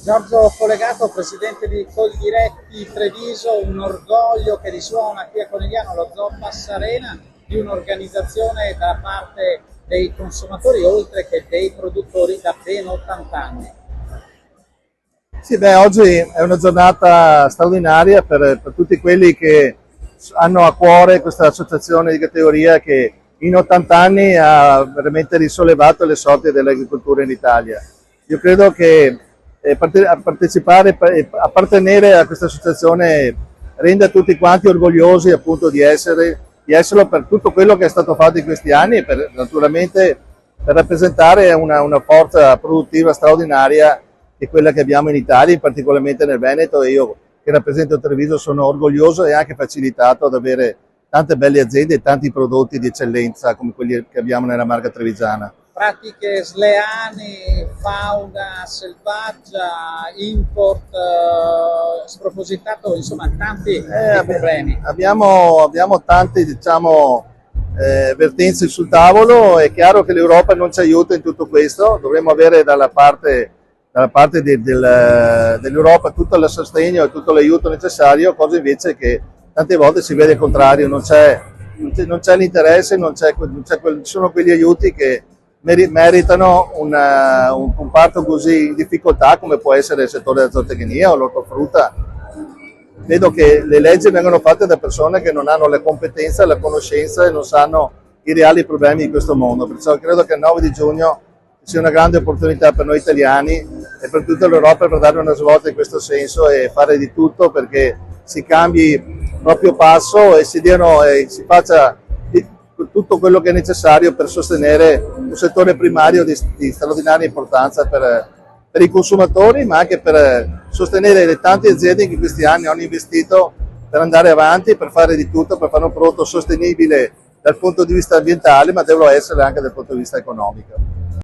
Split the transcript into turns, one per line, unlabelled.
Giorgio Collegato, presidente di Coldiretti Treviso, un orgoglio che risuona qui a Conegliano, lo Zoo Passarena, di un'organizzazione da parte dei consumatori oltre che dei produttori da ben 80 anni.
Sì, oggi è una giornata straordinaria per tutti quelli che hanno a cuore questa associazione di categoria che in 80 anni ha veramente risollevato le sorti dell'agricoltura in Italia. Io credo che partecipare e appartenere a questa associazione renda tutti quanti orgogliosi appunto di esserlo per tutto quello che è stato fatto in questi anni e naturalmente per rappresentare una forza produttiva straordinaria che è quella che abbiamo in Italia, particolarmente nel Veneto, e io che rappresento Treviso sono orgoglioso e anche facilitato ad avere tante belle aziende e tanti prodotti di eccellenza come quelli che abbiamo nella Marca Trevigiana.
Pratiche sleali, fauna selvaggia, import spropositato, insomma tanti problemi.
Abbiamo tanti, diciamo, vertenze sul tavolo. È chiaro che l'Europa non ci aiuta in tutto questo, dovremmo avere dalla parte dell'Europa tutto il sostegno e tutto l'aiuto necessario, cosa invece che tante volte si vede il contrario, non c'è l'interesse, non sono quegli aiuti che meritano un comparto così in difficoltà come può essere il settore della zootecnia o l'ortofrutta. Vedo che le leggi vengono fatte da persone che non hanno la competenza, la conoscenza e non sanno i reali problemi di questo mondo, perciò credo che il 9 di giugno sia una grande opportunità per noi italiani e per tutta l'Europa per dare una svolta in questo senso e fare di tutto perché si cambi il proprio passo e si faccia tutto quello che è necessario per sostenere un settore primario di straordinaria importanza per i consumatori, ma anche per sostenere le tante aziende che in questi anni hanno investito per andare avanti, per fare di tutto, per fare un prodotto sostenibile dal punto di vista ambientale, ma deve essere anche dal punto di vista economico.